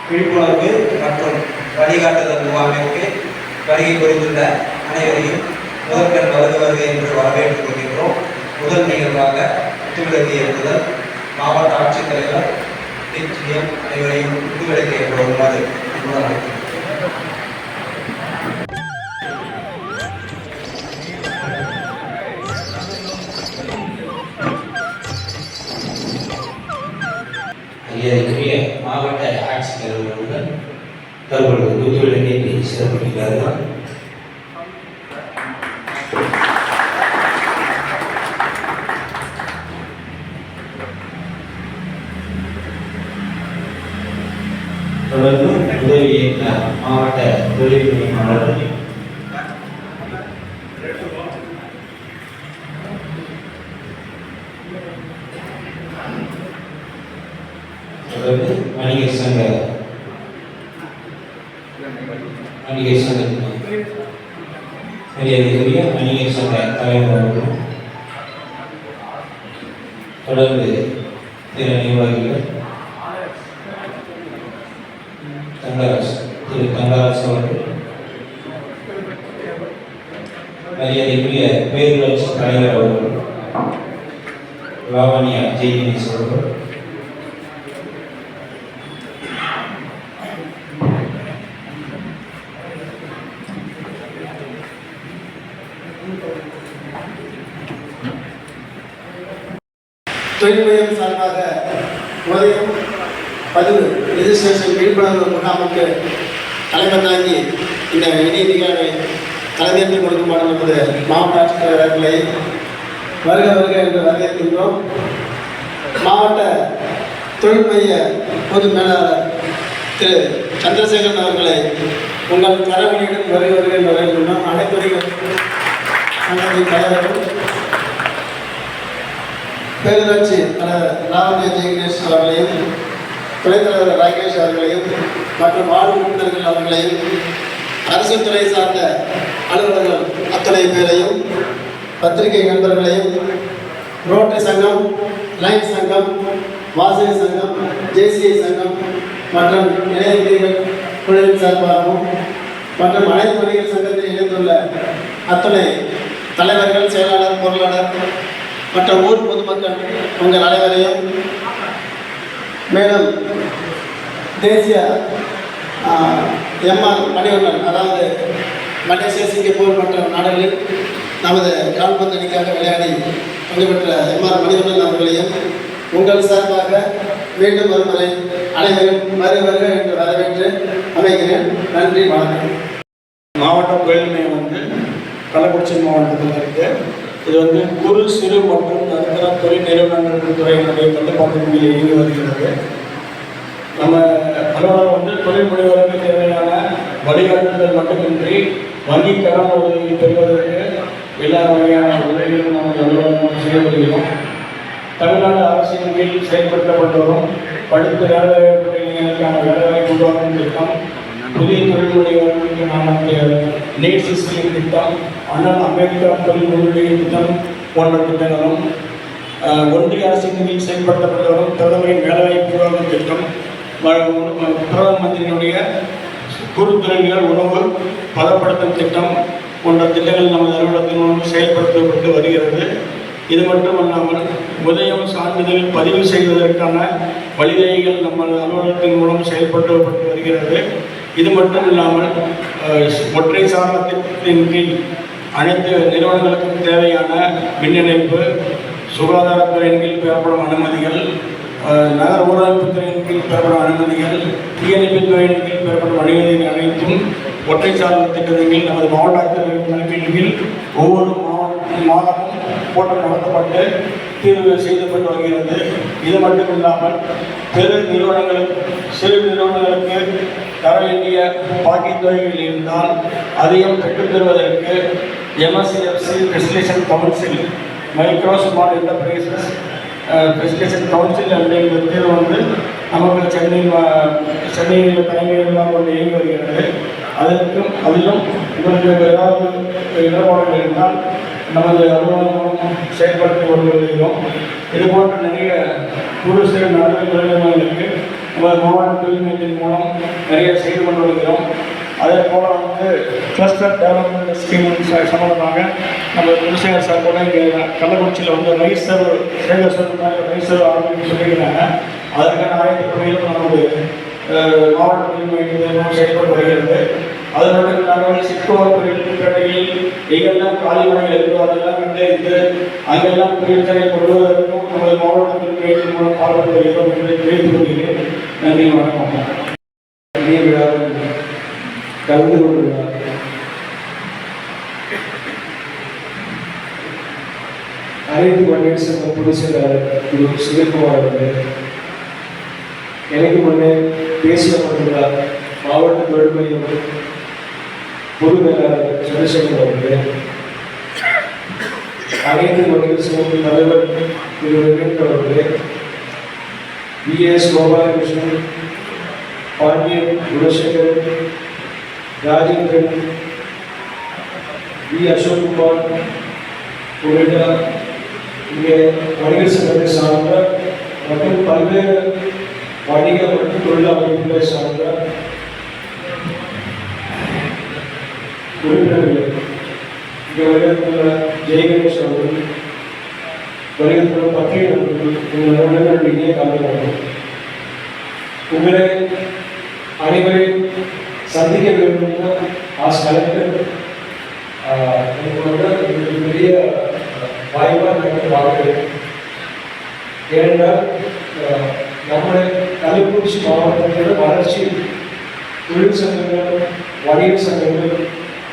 விழிப்புணர்வு மற்றும் வழிகாட்டுதல் முகாமிற்கு வருகை புரிந்துள்ள அனைவரையும் முதற்கண் வருக என்று வரவேற்றுக் கொள்கின்றோம். முதல் நிகழ்வாக குத்துவிளக்கு ஏற்றுதல் மாவட்ட ஆட்சித்தலைவர் டிஎம் அனைவரையும் குத்துவிளக்கு ஏற்ற வருமாறு அழைக்கிறோம். மரியாதைக்குரிய மாவட்ட ஆட்சித்தலைவர்களுடன் தற்பொழுது குத்துவிளக்கேற்றி சிறப்பிக்கிறார்கள். தொடர்ந்து உதவி இயக்குனர் மாவட்ட தொழில் பணியாளர் தொடர்ந்து வணிகர் சங்க மரியாதைக்குரிய வணிகர் சங்க தலைவர் அவர்களும் தொடர்ந்து திரு நிர்வாகிகள் திரு தங்கராஜ் அவர்கள், மரியாதைக்குரிய பேரூராட்சி தலைவர் அவர்கள் லாவண்யா ஜெய்கணேஷ் அவர்கள், தொழில் மையம் சார்பாக உதயம் பதிவு ரெஜிஸ்ட்ரேஷன் விழிப்புணர்வு முகாமுக்கு தலைமை தாங்கி இந்த இணைய நிகழ்வை தலைமையேற்றுக் கொடுக்குமாறு நமது மாவட்ட ஆட்சித்தலைவர்களை வருக வருக என்று வரவேற்கின்றோம். மாவட்ட தொழில் மைய பொது மேலாளர் திரு சந்திரசேகரன் அவர்களை உங்கள் கரவணியுடன் வருக வருக என்று வரவேற்கின்றோம். அனைத்துறைகள் சங்கத்தின் தலைவர்கள் பேரூராட்சி தலைவர் லாவண்யா ஜெய்கணேஷ் அவர்களையும், துணைத் தலைவர் ராகேஷ் அவர்களையும் மற்றும் வார்டு உறுப்பினர்கள் அவர்களையும், அரசு துறை சார்ந்த அலுவலர்கள் அத்தனை பேரையும், பத்திரிகை நண்பர்களையும், ரோட்டரி சங்கம், லைன் சங்கம், வாசகி சங்கம், ஜேசிஐ சங்கம் மற்றும் இணையங்கள் குழுவின் சார்பாகவும் மற்றும் அனைத்து வணிகர் சங்கத்தில் இணைந்துள்ள அத்தனை தலைவர்கள், செயலாளர், பொருளாளர் மற்ற ஊர் பொதுமக்கள் உங்கள் அனைவரையும், மேலும் தேசிய எம்ஆர் மணிவண்ணன், அதாவது மலேசியா, சிங்கப்பூர் மற்ற நாடுகளில் நமது கால்பந்து அணிக்காக விளையாடி பங்கு பெற்ற எம்ஆர் மணிவண்ணன் அவர்களையும் உங்கள் சார்பாக மீண்டும் ஒருமுறை அனைவரும் வருக என்று வரவேற்று அமைகிறேன். நன்றி, வணக்கம். மாவட்ட தொழில் மையம் கள்ளக்குறிச்சி மாவட்டத்தில் இருக்குது. இது குறு சிறு மற்றும் நடுத்தர தொழில் நிறுவனங்கள் துறையினுடைய கட்டுப்பாட்டின் கீழ் இயங்கி வருகிறது. நம்ம அலுவலகம் தொழில் முனைவோருக்கு தேவையான வழிகாட்டுதல் மட்டுமின்றி வங்கி கடன் உதவி பெறுவதற்கு எல்லா வகையான உதவிகளும் நமது அலுவலகம் செய்ய வருகிறோம். தமிழ்நாடு அரசின் கீழ் செயல்படுத்தப்பட்டு வரும் படித்த வேலைவாய்ப்பு இளைஞர்களுக்கான வேலைவாய்ப்பு உருவாக்கும் திட்டம், புதிய தொழில் முனைவோர்களுக்கு நீட் ஸ்கீம் திட்டம், அண்ணல் அம்பேத்கர் தொழில் முன்னுரிமை திட்டம் போன்ற திட்டங்களும், ஒன்றிய அரசின் கீழ் செயல்படுத்தப்பட்டு வரும் பிரதமரின் வேலைவாய்ப்பு உருவாக்கும் திட்டம், பிரதம மந்திரியினுடைய குறு தொழில்கள் உணவு பதப்படுத்தும் திட்டம் போன்ற திட்டங்கள் நமது அலுவலகத்தின் மூலம் செயல்படுத்தப்பட்டு வருகிறது. இது மட்டுமல்லாமல் உதயம் சான்றிதழ் பதிவு செய்வதற்கான வழிவகைகள் நமது அலுவலகத்தின் மூலம் செயல்படுத்தப்பட்டு வருகிறது. இது மட்டும் இல்லாமல் ஒற்றை சாரண திட்டத்தின் கீழ் அனைத்து நிறுவனங்களுக்கும் தேவையான மின் இணைப்பு, சுகாதாரத்துறையின் கீழ் பெறப்படும் அனுமதிகள், நகர ஊரமைப்பு துறையின் கீழ் பெறப்படும் அனுமதிகள், தீயணைப்பு துறையின் கீழ் பெறப்படும் அனுமதிகள் அனைத்தும் ஒற்றை சாரண திட்டத்தின் கீழ் நமது மாவட்ட ஆட்சித்தலைவரின் கீழ் ஒவ்வொரு மாதமும் கூட்டம் நடத்தப்பட்டு தீர்வு செய்யப்பட்டு வருகிறது. இது மட்டும் இல்லாமல் சிறு நிறுவனங்களுக்கு தர வேண்டிய பாக்கித் தொகைகள் இருந்தால் அதையும் பெற்றுத் தருவதற்கு MSFC facilitation council, micro small enterprises facilitation council அப்படிங்கிற தீர்வு நமக்கு சென்னையில் தலைமையிலாம் இயங்கி வருகிறது. அதிலும் உங்களுக்கு ஏதாவது இடர்பாடுகள் இருந்தால் நமது அலுவலகம் செயல்படுத்தி வருகிறோம். இதுபோன்ற நிறைய குறு சிறு நடுத்தர தொழில்களுக்கு நம்ம மாவட்ட தொழில்நுட்பத்தின் மூலம் நிறைய செய்து கொண்டு வருகிறோம். அதே போல் வந்து கிளஸ்டர் டெவலப்மெண்ட் ஸ்கீம் சம்மந்தமாக நம்ம குலசேகர் சார் கூட இங்கே கள்ளக்குறிச்சியில் வந்து ரைஸ் சர்வ் சேகர் சொல்லுறாங்க, ரைஸ் சர்வ் ஆரம்பிச்சு சொல்லியிருக்காங்க. அதற்கான ஆயத்த பணிகளும் நமது மாவட்ட தொழில்நுட்பம் செயல்பட்டு வருகிறது. அதனோட நாங்கள் சிட்கோ தொழில்நுட்பங்களில் எங்கெல்லாம் காலிமனைகள் இருக்கிறோம் அதெல்லாம் கண்டறிந்து அங்கெல்லாம் தொழிற்சாலை கொள்வதற்கும் நமது மாவட்ட தொழில்நுட்பத்தின் மூலம் பாடுபட்டு வருகிறோம் என்று தெரிவித்துக் கொள்கிறேன். நன்றி, வணக்கம். விழாவில் கலந்து கொண்டுள்ளார். அனைத்து மகளிர் சங்க பொதுச் செயலாளர் திரு சுதீர்குமார் அவர்கள், எனக்கு முன்னே தேசிய மன்றார் மாவட்ட தொழில் மையம் பொது மேலாளர் சந்திரசேகர் அவர்கள், அனைத்து மகளிர் சங்க தலைவர் திரு வெங்கட் அவர்கள், பிஎஸ் கோபாலகிருஷ்ணன், பாண்டியன் குணசேகர், ராஜேந்திரன், வி அசோக்குமார் உள்ளிட்ட இங்கே வணிகர் சங்கத்தை சார்ந்த மற்றும் பல்வேறு வணிக மற்றும் தொழில் அமைப்புகளை சார்ந்த உறுப்பினர்கள், இங்கே வருகின்ற ஜெயகணேஷ் அவர்கள், வருகின்ற பத்திரிகை நண்பர்கள், உங்கள் இங்கே கலந்து கொண்டோம். உங்களை அனைவரையும் சந்திக்க வேண்டும் ஆஸ் கலெக்டர் எனக்கு பெரிய வாய்ப்பாக நான் பார்க்கிறேன். ஏனென்றால் நம்முடைய கள்ளக்குறிச்சி மாவட்டத்தோட வளர்ச்சி தொழில் சங்கங்கள், வணிக சங்கங்கள்,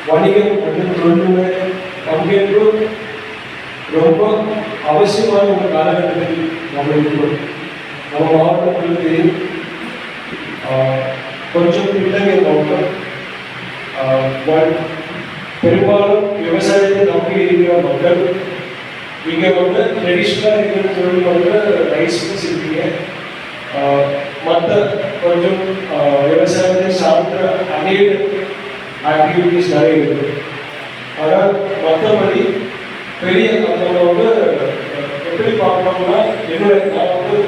வணிகம் மற்றும் தொழில்நுட்ப பங்கேற்பு ரொம்ப அவசியமான ஒரு காலகட்டத்தில் நம்ம இருக்கிறோம். நம்ம மாவட்டத்தில் கொஞ்சம் பின்னங்கிய மாவட்டம், பெரும்பாலும் விவசாயத்தை நம்பி இருக்கிற மக்கள். இங்கே வந்து ட்ரெடிஷ்னலாக இருக்கிற தொழில் வந்து ரைஸ் மில்ஸ் இருக்கீங்க, மற்ற கொஞ்சம் விவசாயத்தை சார்ந்த அநேக ஆக்டிவிட்டிஸ் நிறைய இருக்குது. ஆனால் மற்றபடி பெரிய நம்ம வந்து எப்படி பார்க்கணும்னா, நான் வந்து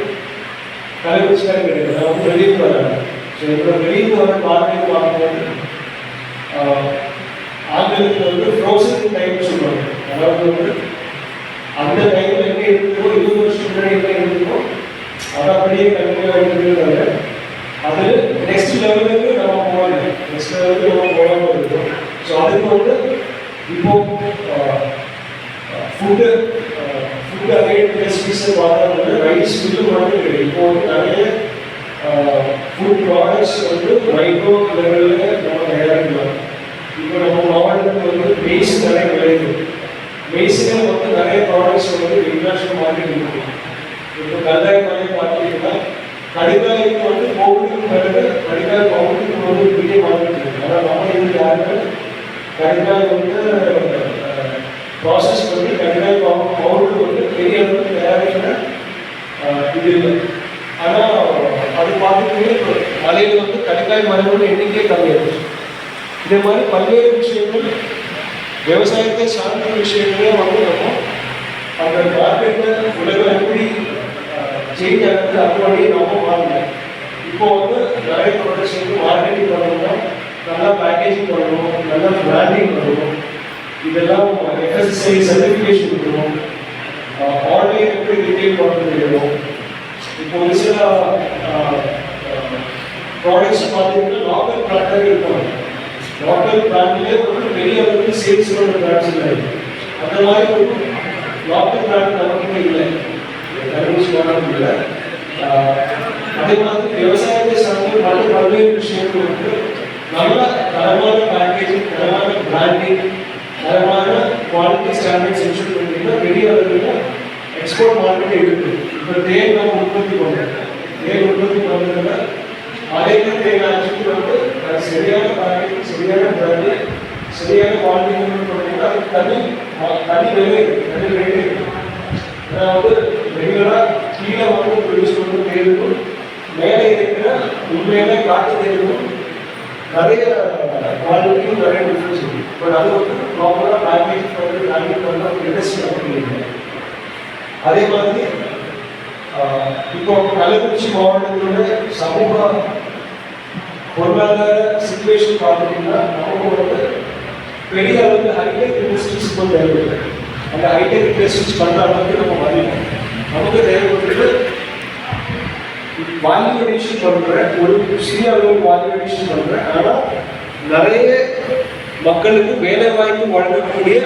கலைவச்சுக்காக கிடையாது, நான் வந்து வெளியே வரேன். ஸோ என்னோட வெளியே வர பார்வையை பார்க்கும்போது ஆங்கிலத்தில் வந்து ஃப்ரோசன் டைம் சொல்லுவாங்க. அதாவது வந்து அந்த டைமில் எங்கே இருந்தோ 20 வருஷம் முன்னாடி என்ன இருந்தோ அதை அப்படியே கண்டிப்பாக இருக்கிறதால அது நெக்ஸ்ட் லெவலுக்கு நம்ம போகல, நெக்ஸ்ட் லெவலுக்கு நம்ம போகாமல் இருக்கோம். ஸோ அதுக்கு வந்து இப்போ ஃபுட்டு அகைன் இண்டஸ்ட்ரீஸை பார்த்தா வந்து ரைஸ் மில்லு மட்டும் கிடையாது. இப்போ வந்து நிறைய ஃபுட் ப்ராடக்ட்ஸ் வந்து மைக்ரோ லெவலில் நம்ம தயாரிக்கலாம். இப்போ நம்ம மாவட்டத்தில் வந்து மெய்ஸ் நிறைய விளையுது. மெய்ஸில் வந்து நிறைய ப்ராடக்ட்ஸ் வந்து இன்டர்நேஷனல் மார்க்கெட் இருக்குது. இப்போ கல்லாய் மாதிரி பார்த்தீங்கன்னா கடிகாய்க்கு வந்து கோவிலுக்கு பிறகு கடிகாய் பவுடருக்கு வந்து பெரிய மார்க்கெட் இருக்குது. ஆனால் நம்ம இது யாருமே கடிகாய் வந்து ப்ராசஸ் பண்ணி கடிகாய் பவுடருக்கு வந்து பெரிய அளவுக்கு தயாரிக்கிற இது இல்லை. ஆனால் அது பார்த்துக்கிட்டே மலையில் வந்து கடிகாய் மரங்களோட எண்ணிக்கையே கம்மியாகிடுச்சு. இதே மாதிரி பல்வேறு விஷயங்கள் விவசாயத்தை சார்ந்த விஷயங்களே வந்து நம்ம அந்த மார்க்கெட்டில் உலகம் எப்படி சேஞ்ச் ஆகிறது அது வழியே நம்ம மாறல. இப்போ வந்து நிறைய ப்ராடக்ட்ஸ் வந்து மார்க்கெட்டிங் பண்ணணும்னா நல்லா பேக்கேஜிங் பண்ணணும், நல்லா பிராண்டிங் பண்ணணும், இதெல்லாம் எஃப்எஸ்எஸ்ஐ சர்டிஃபிகேஷன் இருக்கணும், ஆன்லைன் எப்படி ரிட்டெயில் பண்ண முடியணும். இப்போ ஒரு சில ப்ராடக்ட்ஸ் பார்த்தீங்கன்னா லோக்கல் பிராண்டாக இருப்பாங்க. லோக்கல் பிராண்ட்லேயே வந்து பெரிய அளவுக்கு சேல்ஸோட பிராண்ட்ஸ் இல்லை. அந்த மாதிரி ஒரு லோக்கல் பிராண்ட் நமக்கு இல்லை, கரும்பு இல்லை. அதே மாதிரி விவசாயத்தை சார்ந்து மற்ற பல்வேறு விஷயங்கள் வந்து நல்ல தரமான பேக்கேஜிங், தரமான பிராண்டிங், தரமான குவாலிட்டி ஸ்டாண்டர்ட்ஸ் இன்ஷூர் பண்ணிங்கன்னா பெரிய அளவில் எக்ஸ்போர்ட் மார்க்கெட் இருக்குது. இப்போ தேன் நம்ம உற்பத்தி பண்ணுறோம். தேன் உற்பத்தி பண்ணுறதுல அரைக்க தேன் ஆக்சுவலி வந்து சரியான பேக்கேஜிங், சரியான பிராண்டு, சரியான குவாலிட்டி பண்ணிங்கன்னா அது தனி விலை, தனி ரேட்டு இருக்குது. அதாவது ரெகுலராக கீழே வந்து ப்ரொடியூஸ் பண்ண தேர்வும் மேலே இருக்கிற உண்மையான காட்டு தேர்வும் நிறைய குவாலிட்டியும் நிறைய டிஃப்ரென்ஸ் இருக்குது. பட் அது வந்து ப்ராப்பராக பேக்கேஜ் பண்ணி பேக்கிங் பண்ண இண்டஸ்ட்ரி அப்படி இல்லை. அதே மாதிரி இப்போ கள்ளக்குறிச்சி மாவட்டத்தோட சமூக பொருளாதார சிச்சுவேஷன் பார்த்தீங்கன்னா நமக்கு வந்து பெரிய அளவுக்கு ஹைடெக் இண்டஸ்ட்ரீஸ் இப்போ தேவைப்படுது. அந்த ஹைடெக் இண்டஸ்ட்ரீஸ் பண்ணுற அளவுக்கு நம்ம வரணும். நமக்கு தேவைப்படுறது வேல்யூ அடிஷன் பண்ணுற ஒரு சிறிய அளவு வேல்யூ அடிஷன் பண்ணுற ஆனால் நிறைய மக்களுக்கு வேலை வாய்ப்பு வழங்கக்கூடிய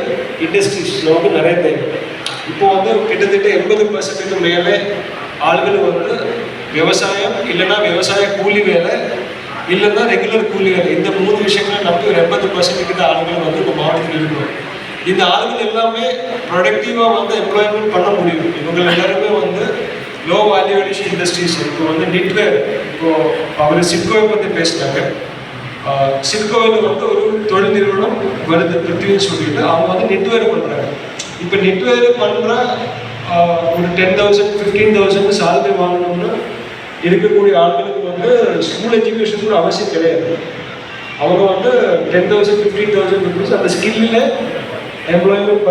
இண்டஸ்ட்ரீஸ் நமக்கு நிறைய தேவை. இப்போ வந்து கிட்டத்தட்ட 80% மேலே ஆள்கள் வந்து விவசாயம் இல்லைன்னா விவசாய கூலி வேலை இல்லைன்னா ரெகுலர் கூலி வேலை, இந்த 3 விஷயங்களை நம்பி ஒரு 80% கிட்ட ஆளுகள் வந்து இப்போ மாவட்டத்தில் இருக்கிறோம். இந்த ஆளுகள் எல்லாமே ப்ரொடக்டிவாக வந்து எம்ப்ளாய்மெண்ட் பண்ண முடியும். இவங்க எல்லாருமே வந்து லோ வேல்யூ அடிஷன் இண்டஸ்ட்ரீஸ். இப்போ வந்து நிட்வேர், இப்போ அவர் சிட்கோவை பற்றி பேசினாங்க. சிட்கோவில் வந்து ஒரு தொழில் நிறுவனம் வருது பிருத்திவின்னு சொல்லிட்டு அவங்க வந்து நெட்வேர் பண்ணுறாங்க. இப்போ நெட்வேர் பண்ணுற ஒரு 10,000 15,000 சேலரி வாங்கணும்னா இருக்கக்கூடிய ஆட்களுக்கு வந்து ஸ்கூல் எஜுகேஷன் கூட அவசியம் கிடையாது. அவங்க வந்து 10,000 15,000 ருபீஸ் அந்த ஸ்கில்லில் எம்ப்ளாய்மெண்ட்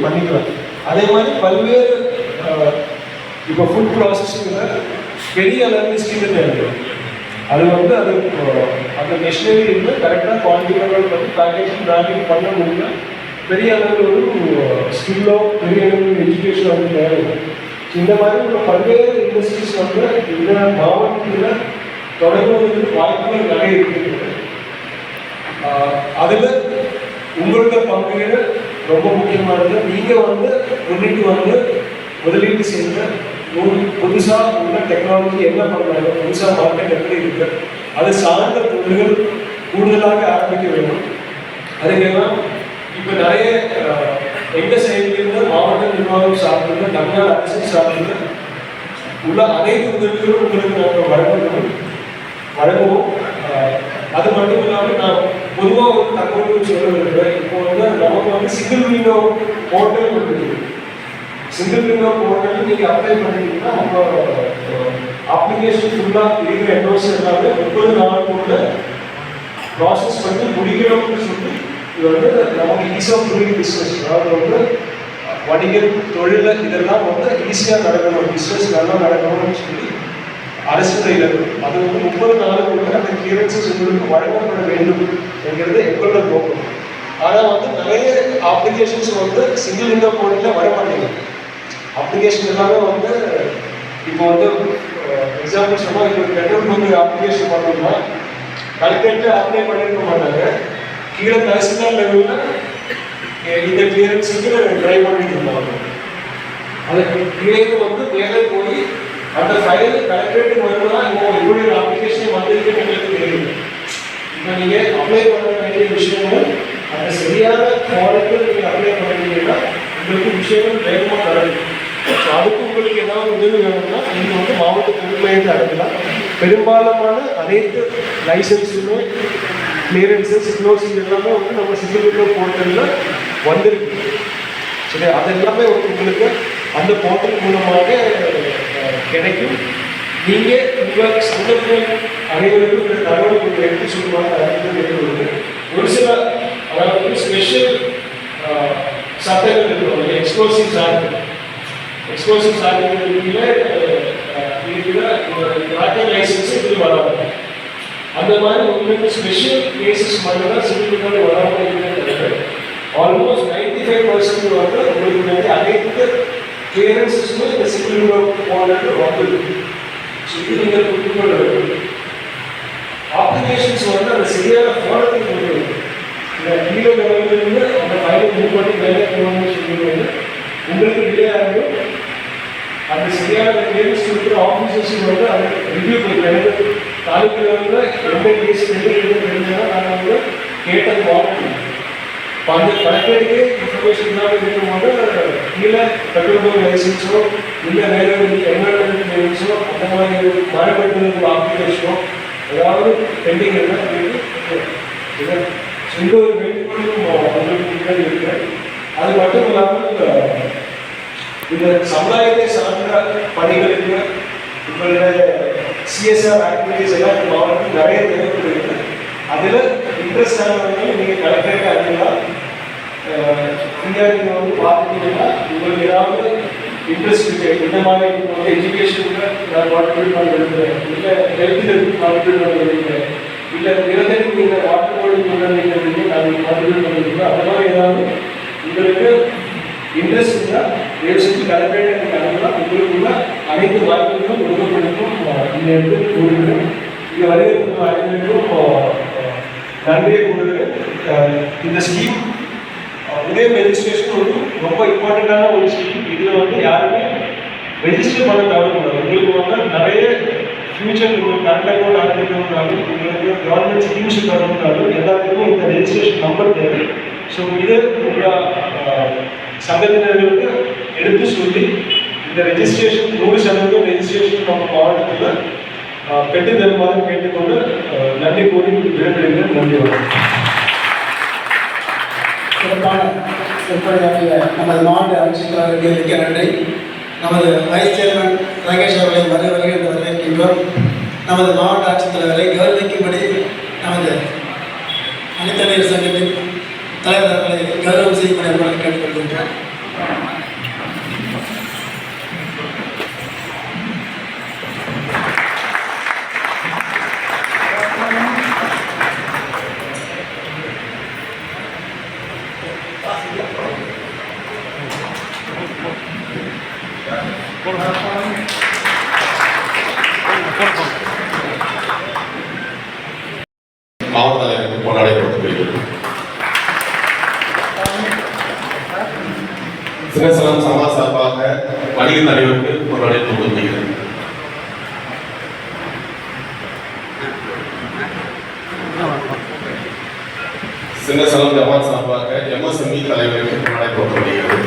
பண்ணிக்கலாம். அதே மாதிரி பல்வேறு இப்போ ஃபுட் ப்ராசஸிங்கில் பெரிய அளவுக்கு ஸ்கில் தேவை. அது வந்து அந்த மெஷினரி இருந்து கரெக்டாக குவாலிட்டி கண்ட்ரோல் பண்ணி பேக்கேஜிங் பிராண்டிங் பண்ண முடியல. பெரிய அளவில் ஒரு ஸ்கில்லோ பெரிய அளவில் எஜுகேஷன் வந்து தேவை. இந்த மாதிரி ஒரு பல்வேறு இண்டஸ்ட்ரீஸ் வந்து இந்த மாவட்டத்தில் தொடங்குவதற்கு வாய்ப்புகள் நிறைய இருக்குது. அதில் உங்களோட பங்குகள் ரொம்ப முக்கியமானது. நீங்கள் வந்து முன்னிட்டு வந்து முதலீடு செய்த புதுசாக உள்ள டெக்னாலஜி என்ன பண்ணுறாங்க, புதுசாக மார்க்கெட் எப்படி இருக்கு, அது சார்ந்த தொழில்கள் கூடுதலாக ஆரம்பிக்க வேண்டும். அதுக்கெல்லாம் இப்போ நிறைய எங்கள் சைட்லேருந்து மாவட்ட நிர்வாகம் சார்ந்துள்ள தமிழ்நாடு அரசு சார்ந்துள்ள உள்ள அனைத்து உதவிகளும் உங்களுக்கு நாங்கள் வழங்குவோம். அது மட்டும் இல்லாமல் நான் பொதுவாக ஒரு தகவல் சொல்ல விரும்புகிறேன். இப்போ வந்து நமக்கு வந்து சிங்கிள் விண்டோ போர்ட்டல் இருக்குது. சிங்கிள் விண்டோ போர்ட்டல் நீங்கள் அப்ளை பண்ணிட்டீங்கன்னா உங்கள் அப்ளிகேஷன் ஃபுல்லாக இருக்கிற என்ஓசி எல்லாமே 30 நாளுக்குள்ள ப்ராசஸ் பண்ணி முடிக்கிறோம்னு சொல்லி இது வந்து நமக்கு ஈஸியாக டூயிங் பிஸ்னஸ், அதாவது வந்து வணிகம் தொழில் இதெல்லாம் வந்து ஈஸியாக நடக்கணும், பிஸ்னஸ் நல்லா நடக்கணும்னு சொல்லி அரசு இலக்கு. அது வந்து 30 நாளுக்குள்ள அந்த கிளியரன்சஸ் உங்களுக்கு வழங்கப்பட வேண்டும் என்கிறது எங்களோட நோக்கம். ஆனால் வந்து நிறைய அப்ளிகேஷன்ஸ் வந்து சிங்கிள் விண்டோ போர்ட்டில் வர மாட்டேங்குது. அப்ளிகேஷன் எல்லாமே வந்து இப்போ வந்து எக்ஸாம்பிள் சொன்னால் இப்போ பெட்ரோல் பங்கு அப்ளிகேஷன் பண்ணோம்னா கலெக்டரேட்டில் அப்ளை பண்ணியிருக்க மாட்டாங்க. கீழே தஹசில்தார் லெவலில் இந்த கிளியரன்ஸுக்கு ட்ரை பண்ணிட்டு இருந்தாங்க. அதுக்கு கீழே வந்து மேலே போய் அந்த ஃபைல் கலெக்டரேட்டுக்கு வரும்போது இப்போ எப்படி ஒரு அப்ளிகேஷன் வந்திருக்குன்னு எங்களுக்கு தெரியும். இப்போ நீங்கள் அப்ளை பண்ண வேண்டிய விஷயங்கள் அந்த சரியான ஃபார்முக்கு நீங்கள் அப்ளை பண்ணிட்டீங்கன்னா உங்களுக்கு விஷயங்கள் வேகமாக நடக்கும். ஸோ அதுக்கு உங்களுக்கு ஏதாவது உதவி வேணும்னா நீங்கள் வந்து மாவட்ட தொழில் மையத்தை அடைக்கலாம். பெரும்பாலான அனைத்து லைசன்ஸுமே கிளியரன்ஸஸ் க்ளோசிங் எல்லாமே வந்து நம்ம சிங்கிள் விண்டோ போர்ட்டலில் வந்திருக்கு. சரி, அது எல்லாமே உங்களுக்கு அந்த போர்ட்டல் மூலமாக கிடைக்கும். நீங்கள் உங்கள் சங்கத்தில் அனைவருக்கும் இந்த தகவல் கொஞ்சம் எடுத்து சொல்லுவாங்க. அறிவித்து ஒரு சில அதாவது ஸ்பெஷல் சட்டங்கள் இருக்கிறோம். எக்ஸ்க்ளூசிவ் சார்ஜ் இருக்கிற வாட்டர் லைசன்ஸ் இதில் வராது. அந்த மாதிரி உங்களுக்கு ஸ்பெஷல் கேசஸ் மட்டும்தான் சிவில் வராமல் இருக்கிறது. ஆல்மோஸ்ட் 95% வந்து உங்களுக்கு வந்து அனைத்து கிளியரன்ஸஸுமே இந்த சிவில் போனது வந்துருக்கு. இது நீங்கள் புரிந்துகொள்ள வேண்டும். அப்ளிகேஷன்ஸ் வந்து அந்த சரியான ஃபார்மத்துக்கு கொண்டு வரும். இந்த கீழே லெவலிலிருந்து அந்த ஃபைலை மூவ் பண்ணி மேலே போகணும்னு சொல்லிடுவது உங்களுக்கு டிலே ஆகும். அந்த சரியான கிளியரன்ஸ் கொடுக்குற ஆஃபீஸர்ஸ் வந்து அதை ரிவ்யூ பண்ணுறாங்க. தாலுக்கு லெவலில் எந்த கேஸ் தெரிஞ்சுன்னா நாங்கள் வந்து கேட்டது வாங்கணும். இப்போ அந்த கலெக்டருக்கு இன்ஃபர்மேஷன் இல்லாமல் இருக்கும்போது கீழே பெட்ரோல் லைசன்ஸோ இல்லை வேறு என்வரன்மெண்ட் லைசன்ஸோ அந்த மாதிரி மழை பெட்ரோல் அப்ளிகேஷனோ ஏதாவது பெண்டிங் இருந்தால் இந்த ஒரு வேண்டுகோளும் இருக்கு. அது மட்டும் இல்லாமல் இந்த சமுதாயத்தை சார்ந்த பணிகளுக்கு உங்களுடைய சிஎஸ்ஆர் ஆக்டிவிட்டிஸ் எல்லாம் மாவட்டத்தில் நிறைய தேவைப்படுகிறது. அதில் இன்ட்ரெஸ்ட் ஆனவங்க நீங்கள் கலெக்டரேட் அணுகலாம். ஃப்ரீயாக நீங்கள் வந்து பார்த்துட்டீங்கன்னா உங்களுக்கு ஏதாவது இன்ட்ரெஸ்ட் இருக்கு, இந்த மாதிரி வந்து எஜுகேஷனில் நான் கான்ட்ரிபியூட் பண்ண விரும்புகிறேன், இல்லை ஹெல்த்தில் கான்ட்ரிபியூட் பண்ண விரும்புகிறேன், இல்லை பிறகு நீங்கள் வாட்டர் போர்டு நீங்கள் நான் கான்ட்ரிபியூட் பண்ண விரும்புகிறேன், அந்த மாதிரி ஏதாவது உங்களுக்கு இன்ட்ரெஸ்ட் இருந்தால் தயவு செஞ்சு கலெக்டரேட் எனக்கு அனுப்பலாம். உங்களுக்குள்ள அனைத்து வாய்ப்புகளும் கொடுக்கப்பட்டிருக்கும் இந்த இடத்துக்கு கூறுகிறேன். இங்கே வருகிறதுக்கு அனைவருக்கும் நன்றியை கூறுகிறேன். இந்த ஸ்கீம் உதயம் ரெஜிஸ்ட்ரேஷன் ஒரு ரொம்ப இம்பார்ட்டண்ட்டான ஒரு ஸ்கீம். இதில் வந்து யாருமே ரெஜிஸ்டர் பண்ண தவறக்கூடாது. உங்களுக்கு வந்து நிறைய ஃபியூச்சர் உங்களுக்கு கரண்ட் அக்கௌண்ட் ஆரம்பிக்கணும்னாலும் உங்களுக்கு கவர்மெண்ட் ஸ்கீம்ஸ் தரணும்னாலும் எல்லாத்துக்கும் இந்த ரெஜிஸ்ட்ரேஷன் நம்பர் தேவை. ஸோ இது உங்கள் சங்கத்தினர்களுக்கு எடுத்து சொல்லி இந்த ரெஜிஸ்ட்ரேஷன் 100% ரெஜிஸ்ட்ரேஷன் நம்ம மாவட்டத்தில் பெற்று தருமாறு கேட்டுக்கொண்டு நன்றி கூறி விடைபெறுகிறேன். நன்றி வணக்கம். சிறப்பான சொற்பொழிவாற்றிய நமது மாவட்ட ஆட்சித்தலைவருக்கு மிக்க நன்றி. நமது வைஸ் சேர்மன் ராகேஷ் அவர்களை வருகிறவர்கள் என்று வரவேற்கின்றோம். நமது மாவட்ட ஆட்சித்தலைவரை கௌரவிக்கும்படி நமது அனைத்தலைவர் சங்கத்தின் தலைவர் அவர்களை கௌரவம் செய்யப்பட கேட்டுக்கொள்கின்றோம். மாவட்ட தலைவருக்கு கொண்டாடி கொடுக்கப்படுகிறது. சிவசலம் சமாஜ் சார்பாக வணிக தலைவருக்கு கொண்டாடி கொடுக்கப்படுகிறது. சின்னசலம் ஜமாத் சார்பாக எம்எஸ்எம்இ தலைவருக்கு கொண்டாடி கொடுக்கப்படுகிறது.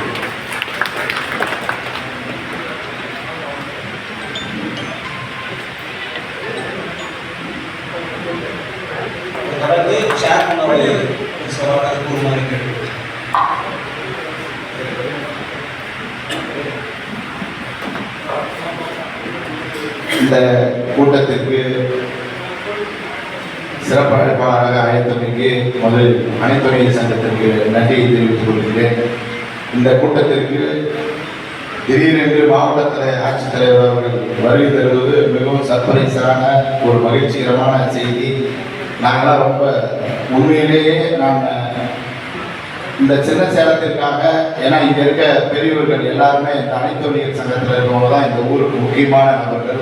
தொடர்ந்து ஷேர் பண்ண சொல்ல கூறுமாறு கேட்டு இந்த கூட்டத்திற்கு சிறப்பு அழைப்பாளராக அழைத்தமைக்கு முதல் அனைத்துறை சங்கத்திற்கு நன்றியை தெரிவித்துக் கொள்கிறேன். இந்த கூட்டத்திற்கு திடீரென்று மாவட்ட ஆட்சித்தலைவர் அவர்கள் வருகை தருவது மிகவும் சர்ப்ரைஸான ஒரு மகிழ்ச்சிகரமான செய்தி. நாங்களாம் ரொம்ப உண்மையிலேயே இந்த சின்ன சேலத்திற்காக, ஏன்னா இங்கே இருக்க பெரியவர்கள் எல்லாருமே இந்த அனைத்துறை சங்கத்தில் இருக்கவங்க தான் இந்த ஊருக்கு முக்கியமான நபர்கள்.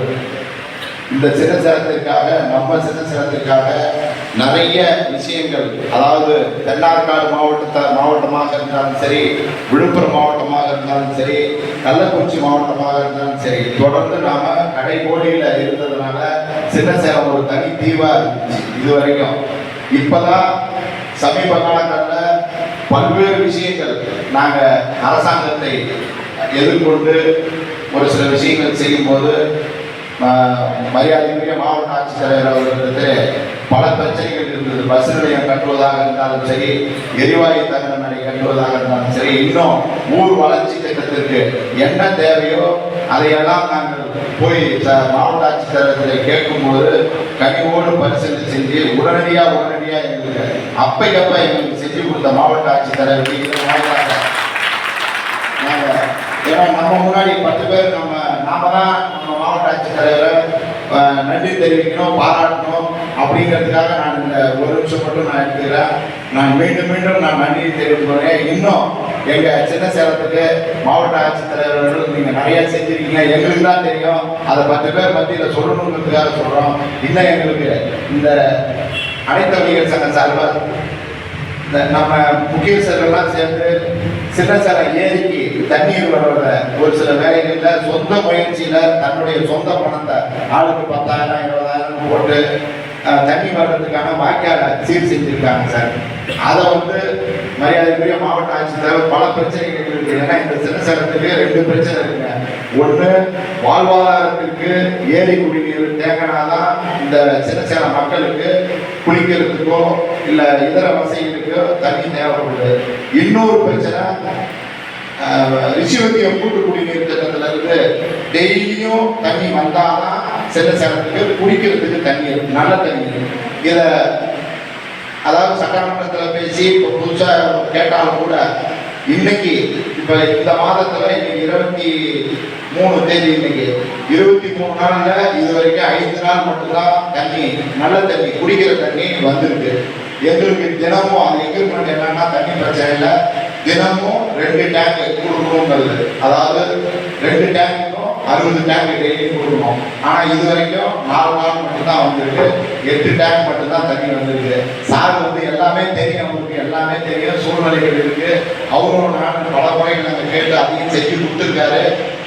இந்த சின்ன சேலத்திற்காக, நம்ம சின்ன சேலத்திற்காக நிறைய விஷயங்கள், அதாவது தென்னார்காடு மாவட்டமாக இருந்தாலும் சரி, விழுப்புரம் மாவட்டமாக இருந்தாலும் சரி, கள்ளக்குறிச்சி மாவட்டமாக இருந்தாலும் சரி, தொடர்ந்து நாம கடைகோடியில் இருந்ததுனால சின்ன சேலம் ஒரு தனி தீவா இருந்துச்சு இதுவரைக்கும். இப்பதான் சமீப காலங்களில் பல்வேறு விஷயங்கள் நாங்கள் அரசாங்கத்தை எதிர்கொண்டு ஒரு சில விஷயங்கள் செய்யும்போது மரியாதைக்குரிய மாவட்ட ஆட்சித்தலைவர் அவர்களிடத்தில் பல பிரச்சனைகள் இருந்தது. பஸ் நிலையம் கட்டுவதாக இருந்தாலும் சரி, எரிவாயு தகன நடை கட்டுவதாக இருந்தாலும் சரி, இன்னும் ஊர் வளர்ச்சி திட்டத்திற்கு என்ன தேவையோ அதையெல்லாம் நாங்கள் போய் மாவட்ட ஆட்சித்தலைவர்களை கேட்கும்போது கனிவோடு பரிசீலனை செஞ்சு உடனடியாக எங்களுக்கு அப்பைக்கப்ப எங்களுக்கு செஞ்சு கொடுத்த மாவட்ட ஆட்சித்தலைவருக்கு இது வாய்ப்பாக நாங்கள், ஏன்னா நம்ம முன்னாடி 10 பேர் நாம தான் நம்ம மாவட்ட ஆட்சித்தலைவரை நன்றி தெரிவிக்கணும், பாராட்டணும். அப்படிங்கிறதுக்காக நான் இந்த ஒரு நிமிஷம் மட்டும் நான் எடுத்துக்கிறேன். நான் மீண்டும் நான் நன்றி தெரிவிக்கிறேன். இன்னும் எங்கள் சின்ன சேலத்துக்கு மாவட்ட ஆட்சித்தலைவர்கள் நீங்கள் நிறைய செஞ்சுருக்கீங்க, எங்களுக்கு தான் தெரியும். அதை 10 பேர் மத்தியில் சொல்லணுங்கிறதுக்காக சொல்கிறோம். இன்னும் எங்களுக்கு இந்த அனைத்து வணிகர் சங்க சார்பாக நம்ம முக்கியஸ்தர்கள்லாம் சேர்ந்து சின்ன சேலம் ஏரிக்கு தண்ணீர் வர்றத ஒரு சில வேலைகளில் சொந்த முயற்சியில் தன்னுடைய சொந்த பணத்தை ஆளுக்கு 10,000 20,000 போட்டு தண்ணி வர்றதுக்கான வாய்க்காலை சீர் செஞ்சுருக்காங்க சார். அதை மரியாதைக்குரிய மாவட்ட ஆட்சித்தலைவர் பல பிரச்சனைகள் இருக்கு. ஏன்னா இந்த சின்ன சேலத்துக்கு 2 பிரச்சனை இருக்குங்க. ஒன்று, வாழ்வாதாரத்திற்கு ஏரி குடிநீர் தேங்கினாதான் இந்த சின்ன சேலம் மக்களுக்கு குளிக்கிறதுக்கோ இல்லை இதர வசதிகளுக்கோ தண்ணி தேவைப்படுது. இன்னொரு பிரச்சனை, ரிஷிவத்தியம் கூட்டு குடிநீர் திட்டத்துல இருந்து டெய்லியும் தண்ணி வந்தாதான் சின்ன சேலத்துக்கு குடிக்கிறதுக்கு தண்ணி நல்ல தண்ணி. இதை அதாவது சட்டமன்றத்தில் பேசி இப்போ புதுசாக கேட்டாலும் கூட இன்னைக்கு இப்ப இந்த மாதத்துல இன்னைக்கு 23 தேதி, இன்னைக்கு 23 நாள்ல இது வரைக்கும் 5 நாள் மட்டும்தான் தண்ணி, நல்ல தண்ணி, குடிக்கிற தண்ணி வந்திருக்கு. எங்களுக்கு தினமும் அந்த எக்யூப்மெண்ட் என்னன்னா தண்ணி பிரச்சனை இல்லை, தினமும் 2 டேங்க் கொடுக்கணுங்கிறது, அதாவது 2 டேங்க்கும் 60 டேங்க் டெய்லி கொடுக்கணும். ஆனா இது வரைக்கும் 4 நாள் மட்டும்தான் வந்திருக்கு, 8 டேங்க் மட்டும்தான் தண்ணி வந்திருக்கு. சார் வந்து எல்லாமே தெரியும், அவங்களுக்கு எல்லாமே தெரியும், சூழ்நிலைகள் இருக்கு. அவரும் நான் பல முறைகள் நாங்கள் கேட்டு அதையும் செஞ்சு கொடுத்துருக்காரு.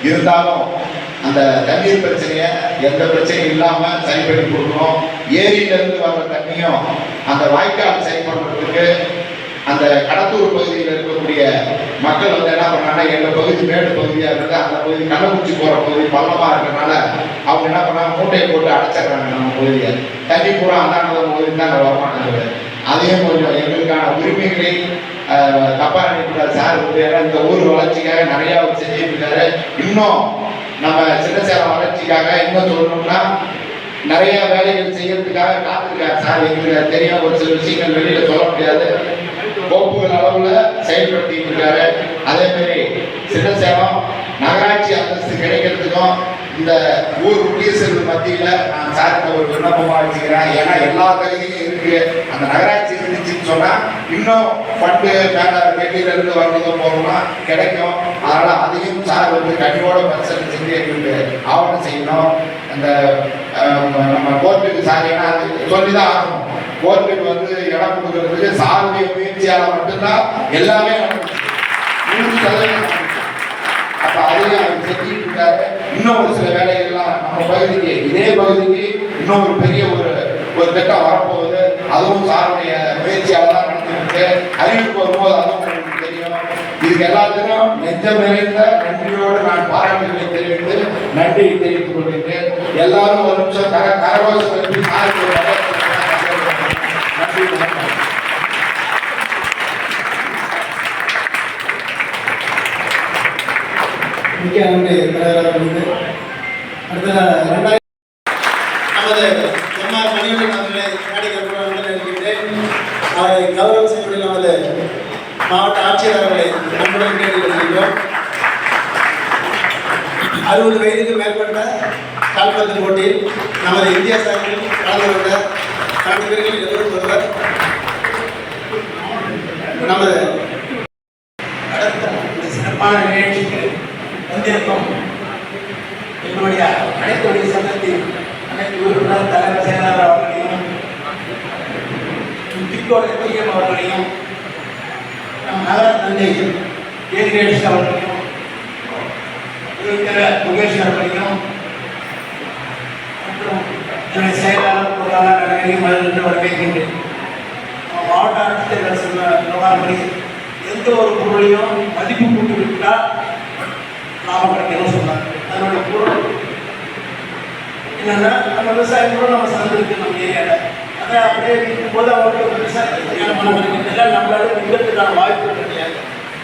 இருந்தாலும் அந்த தண்ணீர் பிரச்சனையை எந்த பிரச்சனையும் இல்லாம சரி பண்ணி கொடுக்கணும். ஏரியிலிருந்து வர்ற தண்ணியும் அந்த வாய்க்கால் சரி பண்றதுக்கு அந்த கடத்தூர் பகுதியில் இருக்கக்கூடிய மக்கள் வந்து என்ன பண்ணாங்கன்னா, எங்க பகுதி மேடு பகுதியா இருக்குது, அந்த பகுதி கள்ளக்குறிச்சி போற பகுதி பள்ளமா இருக்கிறதுனால அவங்க என்ன பண்ணாங்க, மூட்டையை போட்டு அடைச்சிடுறாங்க நம்ம பகுதியை. தண்ணி பூரா அந்தாண்ட பகுதி தான் வரமாட்டாங்க. அதையும் கொஞ்சம் எங்களுக்கான உரிமைகளை தப்பா நினைக்கூடாது. சார் வந்து இந்த ஊர் வளர்ச்சிக்காக நிறைய செஞ்சுட்டு இருக்காரு. இன்னும் நம்ம சின்னசேலம் வளர்ச்சிக்காக இன்னும் சொல்லணும்னா நிறைய வேலைகள் செய்யறதுக்காக காத்திருக்காரு சார். எங்களுக்கு தெரியும், ஒரு சில விஷயங்கள் வெளியில சொல்ல முடியாது, கோப்புகள் அளவுல செயல்படுத்திட்டு இருக்காரு. அதே மாதிரி சின்னசேலம் நகராட்சி அந்தஸ்து கிடைக்கிறதுக்கும் இந்த ஊர் குடியரசு மத்தியில நான் சார்ந்த ஒரு விண்ணப்பமா வச்சுக்கிறேன். ஏன்னா எல்லா தகுதியும் இருக்கு. அந்த நகராட்சி இருந்துச்சுன்னு சொன்னா இன்னும் ஃபண்டு மேல வெளியில இருந்து வர்றதும் போகணும்னா கிடைக்கும். அதனால அதையும் சார் வந்து கனிவோட பரிசீலனை செஞ்சு எங்களுக்கு ஆவணம் செய்யணும். அந்த நம்ம கோர்ட்டுக்கு சார், ஏன்னா அது சொல்லிதான் ஆகணும். கோர்ட்டுக்கு வந்து இடம் கொடுக்கறதுக்கு சாருடைய முயற்சியால மட்டும்தான் எல்லாமே 100% அப்ப அதையும் அவர் செஞ்சுட்டு இருக்காரு. இன்னும் ஒரு சில வேலைகள்லாம் நம்ம பகுதிக்கு, இதே பகுதிக்கு இன்னும் ஒரு பெரிய ஒரு திட்டம் வரப்போகுது. அதுவும் சாருடைய முயற்சியால தான் நடந்துருக்கு. அறிவிப்பு வரும்போது அதுவும் உங்களுக்கு தெரியும். இதுக்கு எல்லாத்துக்கும் நெஞ்சம் நிறைந்த நன்றியோடு நான் பாராட்டுகளை தெரிவித்து நன்றியை தெரிவித்துக் கொள்கிறேன். எல்லாரும் ஒரு நிமிஷம் கரகோஷம் நன்றி. மிக்க நன்றி தலைவர்களுக்கு. அடுத்தது நமது எம்ஆர் மணிவண்ணன் அவர்களை நாடிகள் இருக்கின்றேன். அவரை கௌரவ செய்யக்கூடிய நமது மாவட்ட ஆட்சியர் அவர்களை நம்முடன் கேட்டுக்கொள்கிறோம். 60 வயதுக்கு மேற்பட்ட கால்பந்து போட்டியில் நமது இந்தியா சார்பில் கலந்து கொண்ட 2 பேர்களில் எல்லோரும் ஒருவர் நமது சிறப்பான நிகழ்ச்சிக்கு வந்திருக்கும் எங்களுடைய அனைத்துடைய சங்கத்தின் அனைத்து உறுப்பினர் தலைவர் செயலாளர் அவர்களையும், திக்கோட பிஎம் அவர்களையும், நம் நகர தந்தை ஏரிகேஷ் அவர்களையும், இருக்கிற முகேஷ் அவர்களையும் மற்றும் என்னுடைய செயலாளர் பொருளாளர் அனைவரையும் அதிலிருந்து வரவேற்கின்றேன். மாவட்ட ஆட்சித்தலைவர் சொன்ன எந்த ஒரு பொருளையும் மதிப்பு கூட்டு விட்டால் லாபம் கிடைக்கணும் சொன்னாங்க. அதனுடைய பொருள் என்னன்னா, நம்ம விவசாயம் கூட நம்ம சார்ந்திருக்கு நம்ம ஏரியாவில். அதை அப்படியே விற்கும்போது அவங்களுக்கு விவசாயத்துக்கான மனம் இருக்கிறதுல நம்மளால விற்கிறதுக்கான வாய்ப்பு கிடையாது.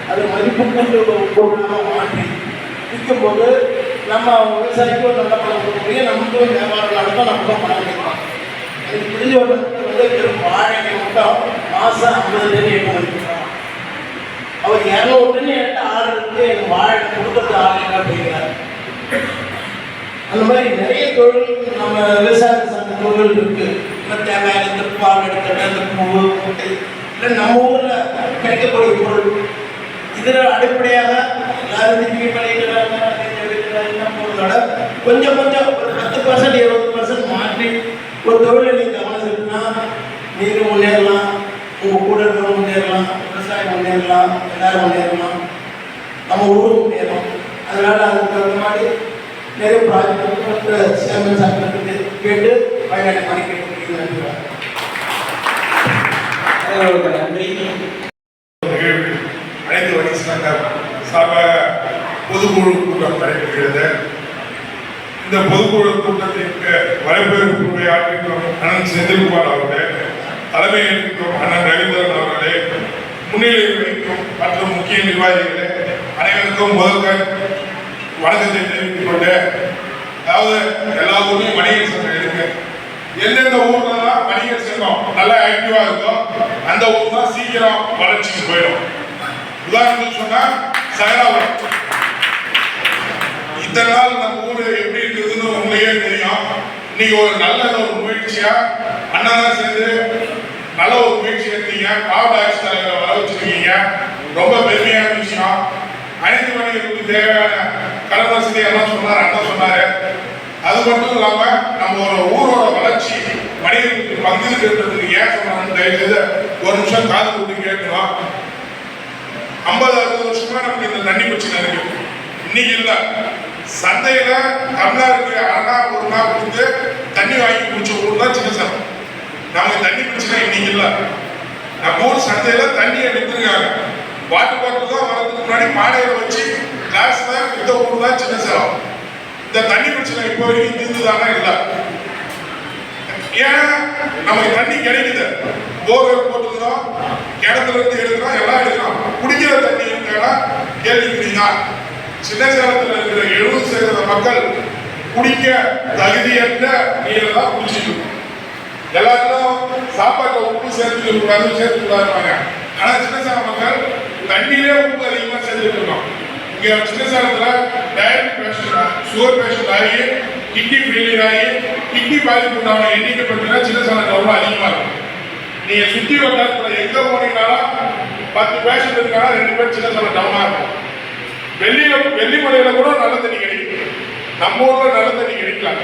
அது மதிப்பு கூட்டு பொருளாக மாற்றி விற்கும்போது நம்ம விவசாயிக்கும் நல்ல பணம் கொடுக்க முடியும், நமக்கும் வியாபாரம் நடக்கும், நமக்கும் பணம் கிடைக்கும். எனக்கு புரிஞ்ச ஒரு வந்து வெறும் வாழை மட்டும் மாதம் 50 டன் ஏற்றுமதி பண்ணுறான். அவர் 200 டன் என்கிட்ட ஆர்டர் இருக்கு, எனக்கு வாழை கொடுக்கறது ஆள் அப்படிங்கிறார். அந்த மாதிரி நிறைய தொழில் நம்ம விவசாய சார்ந்த தொழில் இருக்கு. நம்ம தேவையான இந்த பால் எடுக்கிற இந்த பூ முட்டை இல்லை நம்ம ஊரில் கிடைக்கக்கூடிய பொருள். இதில் அடிப்படையாக எல்லாரும் போகிறதோட கொஞ்சம் கொஞ்சம் ஒரு 10% 20% மாற்றி ஒரு தொழிலை நீங்கள் கவனம் இருக்குன்னா நீங்கள் முன்னேறலாம், உங்கள் கூட இருக்கிறவங்க முன்னேறலாம், விவசாயம் முன்னேறலாம், எல்லாரும் முன்னேறலாம், நம்ம ஊரும் முன்னேறலாம். அதனால் அதுக்கு தகுந்த மாதிரி நிறைய ப்ராஜெக்ட் சேர்மன் சாப்பிட்டு கேட்டு பயனாளி பணி கேட்டு நன்றி. அனைத்து வகை சங்கம் சார்பாக பொதுக்குழு கூட்டம் நடைபெறுகிறது. இந்த பொதுக்குழு கூட்டத்திற்கு வரவேற்பு உரையாற்றும் அண்ணன் செந்தில்குமார் அவர்களே, தலைமை ஏற்கும் அண்ணன் ரவீந்திரன் அவர்களே, முன்னிலை வைக்கும் மற்றும் முக்கிய நிர்வாகிகளே, அனைவருக்கும் முதல்வர் வணக்கத்தை தெரிவித்துக் கொண்டு, அதாவது எல்லா ஊர்லையும் வணிகர் சங்கம் இருக்கு. எந்தெந்த ஊர்லாம் வணிகர் சங்கம் நல்லா ஆக்டிவா இருக்கோ அந்த ஊர் தான் சீக்கிரம் வளர்ச்சிக்கு போயிடும். உதாரணத்துக்கு சொன்னா சகலாபுரம். இத்தனை நாள் நம்ம ஊரு எப்படி இருக்குதுன்னு உங்களுக்கே தெரியும். இன்னைக்கு ஒரு நல்ல ஒரு முயற்சியா அண்ணா தான் சேர்ந்து நல்ல ஒரு முயற்சி எடுத்தீங்க. மாவட்ட ஆட்சித்தலைவரை வர வச்சிருக்கீங்க. ரொம்ப பெருமையான விஷயம். அனைத்து மனிதர்களுக்கு தேவையான கடன் வசதி எல்லாம் சொன்னார், அண்ணா சொன்னாரு. அது மட்டும் இல்லாம நம்ம ஒரு ஊரோட வளர்ச்சி மனிதர்களுக்கு பங்கிருக்கிறதுக்கு ஏன் சொன்னான்னு தயவுசெய்து ஒரு நிமிஷம் காது கொடுத்து கேட்கணும். 50-60 வருஷமா நமக்கு இந்த தண்ணி பிரச்சனை இருக்கு. இன்னைக்கு இல்ல, சந்தையில தமிழ்நாட்டுக்கு அண்ணா ஒரு நாள் கொடுத்து தண்ணி வாங்கி குடிச்ச ஊர் தான் சின்னசேலம். நமக்கு தண்ணி பிரச்சனை இன்னைக்கு இல்ல. நம்ம ஊர் சந்தையில தண்ணியை வித்துருக்காங்க. வாட்டர் பாட்டில் தான் வரதுக்கு முன்னாடி மாடையில வச்சு கிளாஸ்ல வித்த ஊர் தான் சின்னசேலம். இந்த தண்ணி பிரச்சனை இப்போ வரைக்கும் தீர்ந்துதானே இல்லை. ஏன்னா நமக்கு தண்ணி கிடைக்குது, போர்வெல் போட்டுக்கிறோம், கிணத்துல இருந்து எடுக்கிறோம், எல்லாம் எடுக்கிறோம். குடிக்கிற தண்ணி இருக்கா கேள்விக்குறீங்க. சின்னசேலத்தில் இருக்கிற 70% மக்கள் குடிக்க தகுதியற்ற நீரை தான் குடிச்சிருக்கோம். எல்லாருக்கும் சாப்பாட்டில் உப்பு சேர்த்துக்கூடாதுவாங்க. ஆனா சின்னசேலம் மக்கள் தண்ணியிலே உப்பு அதிகமாக சேர்த்துட்டு இருக்கோம். இங்க சின்னசேலத்தில் டயபெட்டிக் பேஷண்ட், சுகர் பேஷண்ட் ஆகி கிட்னி ஃபெயிலியர் ஆகி கிட்னி பாதிப்பு உண்டான எண்ணிக்கை பார்த்தீங்கன்னா சின்னசேலம் ரொம்ப அதிகமாக இருக்கும். நீங்க சுற்றி வட்டாரத்தில் எங்க போனீங்கன்னாலும் 10 பேஷண்ட் இருக்காங்க, 2 பேர் சின்னசேலம் டவுனா இருக்கும். வெள்ளிமலையில கூட நல்ல தண்ணி கிடைக்கும். நம்ம ஊர்ல நல்ல தண்ணி கிடைக்கலாம்.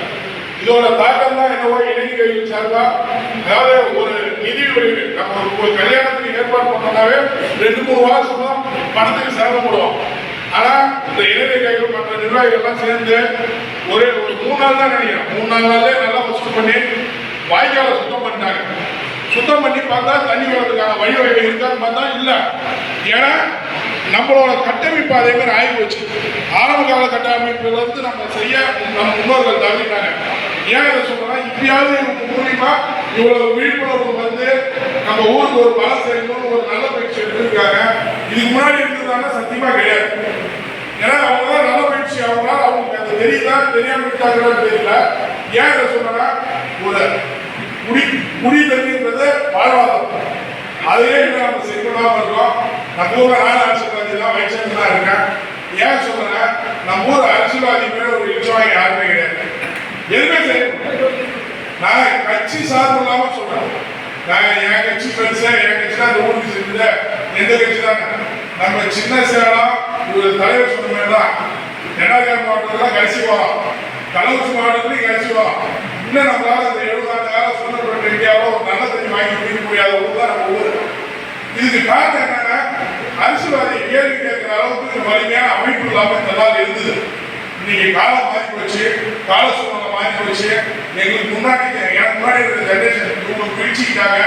இதோட தாக்கம் தான் என்னவோ இணைக்கை சார்பா, அதாவது ஒரு நிதி உதவி நம்ம ஒரு கல்யாணத்துக்கு ஏற்பாடு பண்ணோம்னாவே 2-3 மாசம் தான் பணத்துக்கு சிரமப்படுவோம். ஆனா இந்த இணைக்கைகள் மற்ற நிர்வாகிகள் எல்லாம் சேர்ந்து ஒரு 3 நாள் தான் நினைக்கிறேன், 3-4 நாள்ல நல்லா வசூல் பண்ணி வாய்க்கால சுத்தம் பண்ணிட்டாங்க. சுத்தம் பண்ணி பார்த்தா தண்ணி வரதுக்கான வழிவகை இருக்கான்னு பார்த்தா இல்ல. ஏன்னா நம்மளோட கட்டமைப்பு அதே மாதிரி ஆகி போச்சு. ஆரம்ப கால கட்டமைப்புல இருந்து நம்ம செய்ய நம்ம முன்னோர்கள் தவறிட்டாங்க. ஏன் இதை சொல்றேன்னா, இப்பயாவது மூலியமா இவ்வளவு விழிப்புணர்வு வந்து நம்ம ஊருக்கு ஒரு பலம் செய்யணும்னு ஒரு நல்ல பயிற்சி எடுத்திருக்காங்க. இதுக்கு முன்னாடி இருந்ததுனால சத்தியமா கிடையாது. ஏன்னா அவங்க தான் நல்ல பயிற்சி ஆகுனா அவங்களுக்கு அது தெரியுதா தெரியாம இருக்காங்கன்னு தெரியல. ஏன் இதை சொல்றேன்னா, ஒரு குடி தண்ணின்றது வாழ்வாதாரம். அதுவே நம்ம செய்யலாம் இருக்கோம். நம்ம ஊர்ல நாலு அரசியல்வாதி தான் வைச்சது தான் இருக்கேன். ஏன் சொல்றேன், நம்ம ஊர் அரசியல்வாதி பேர் ஒரு இலட்சம் யாருமே கிடையாது. எதுவுமே செய்யணும். நான் கட்சி சார்பு இல்லாம சொல்றேன். நான் என் கட்சி பெருசா, என் கட்சி தான் இந்த ஊருக்கு செஞ்சது, எந்த கட்சி தான் நம்ம சின்னசேலம் ஒரு தலைவர் சொன்ன மாதிரி தான். 2,000 மாவட்டத்துல கட்சி வரும், கலவசி மாவட்டத்துலையும் கட்சி வரும். இன்னும் நம்மளால இந்த 70 ஆண்டு காலம் சுதந்திர இந்தியாவில் ஒரு நல்ல தண்ணி வாங்கி குடிக்க முடியாத ஊர் தான் நம்ம ஊர். இதுக்கு காரணம் என்னன்னா, அரசியல்வாதி கேள்வி கேட்கிற அளவுக்கு வலிமையான அமைப்பு இல்லாம இந்த நாள் இருந்தது. இன்னைக்கு காலம் மாறி போச்சு, கால சூழ்நிலை மாறி போச்சு. எங்களுக்கு முன்னாடி எனக்கு முன்னாடி இருக்கிற ஜெனரேஷன் இவங்க பிரிச்சுக்கிட்டாங்க.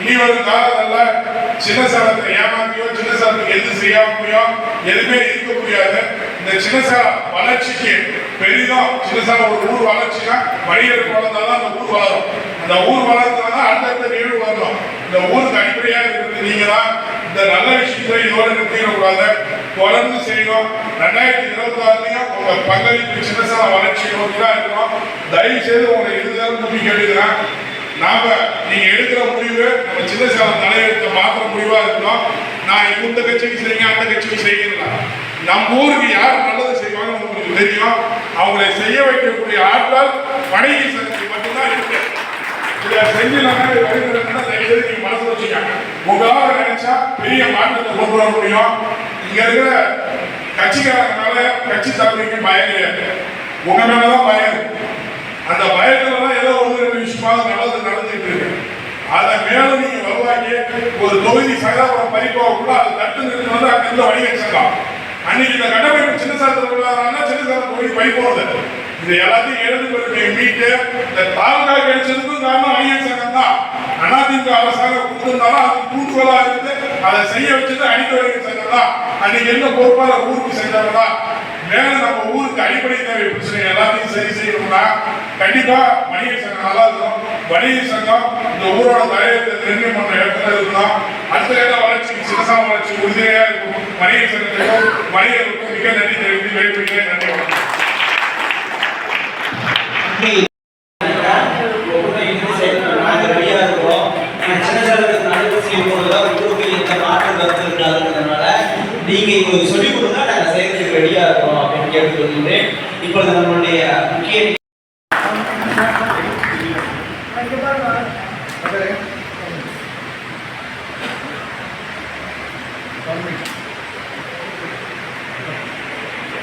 இனி வரும் காலங்களில் சின்னசேலத்தை ஏமாத்தியோ சின்னசேலத்துக்கு எது செய்யாமையோ எதுவுமே இருக்க முடியாது. இந்த சின்னசேலம் வளர்ச்சிக்கு பெரிதும் சின்னசேலம் ஒரு ஊர் வளர்ச்சினா வணிகருக்கு வளர்ந்தாதான் அந்த ஊர் வளரும். அந்த ஊர் வளர்ந்தாதான் அடுத்தடுத்த நிகழ்வு வரணும். இந்த ஊருக்கு அடிப்படையாக இருக்கிறது நீங்க தான். இந்த நல்ல விஷயத்தை இதோட நிறுத்திடக்கூடாது, தொடர்ந்து செய்யணும். 2026 உங்க பங்களிப்பு சின்னசேலம் வளர்ச்சி நோக்கி தான் இருக்கணும். தயவு செய்து உங்களை இருந்ததாலும் நம்பி கேட்டுக்கிறேன். நாம நீங்க எடுக்கிற முடிவு நம்ம சின்னசேலம் தலையெழுத்த மாத்திர முடிவா இருக்கணும். நான் இந்த கட்சிக்கு செய்யுங்க அந்த கட்சிக்கு செய்யல. நம்ம ஊருக்கு யார் நல்லது செய்வாங்க உங்களுக்கு தெரியும். அவங்களை செய்ய வைக்கக்கூடிய ஆற்றல் வணிக சக்தி மட்டும்தான் இருக்கு. இதை செஞ்சிலாங்க நீங்க மனசு வச்சுக்காங்க. உங்களால நினைச்சா பெரிய மாற்றத்தை கொண்டு வர முடியும். இங்க இருக்கிற கட்சிக்காரங்கனால கட்சி தலைமைக்கு பயம் கிடையாது, உங்க மேலதான் பயம். அந்த பயத்துலதான் ஏதோ 1-2 விஷயமாவது நல்லது நடந்துட்டு இருக்கு. அதை மேலும் நீங்க வருவாங்க. ஒரு தொகுதி சகலாபுரம் பறிப்போக்குள்ள அதை தட்டு நிறுத்தினது அங்கிருந்து வணிக சங்கம். அன்னைக்கு இந்த கட்டமைப்பு சின்னசேலத்தில் சின்னசேலம் தொகுதி பறிப்போகுது. இது எல்லாத்தையும் எழுந்து மீட்டு இந்த தாலுகா கிடைச்சதுக்கும் காரணம் வணிக சங்கம் தான். அதிமுக அரசாங்கம் கொடுத்திருந்தாலும் அது கூட்டுவலா இருந்து அதை செய்ய வச்சது அனைத்து வணிக சங்கம் தான். அன்னைக்கு என்ன பொறுப்பாளர் ஊருக்கு செஞ்சாங்களா? மேல நம்ம ஊருக்கு அடிப்படை தேவை பிரச்சனை எல்லாத்தையும் சரி செய்யணும்னா கண்டிப்பா வணிக சங்கம் நல்லா இருக்கும். வணிக சங்கம் இந்த ஊரோட தலையத்தை நிர்ணயம் பண்ற இடத்துல இருக்கணும். அடுத்த கட்ட வளர்ச்சிக்கு சின்னசேலம் வளர்ச்சி உறுதியா இருக்கும். வணிக சங்கத்துக்கும் வணிகர்களுக்கும் மிக நன்றி தெரிவித்து வெளிப்படுகிறேன். நன்றி. சின்னசேலத்துக்கு நல்லது செய்யும் போதுதான் ஊருக்கு எந்த மாற்றம் கருத்து இருக்காதுன்றதுனால நீங்க எங்களுக்கு சொல்லிக் கொடுத்தா நாங்கள் செய்யறதுக்கு ரெடியா இருக்கோம் அப்படின்னு கேட்டுக்கொள்கிறேன். இப்பொழுது நம்மளுடைய முக்கிய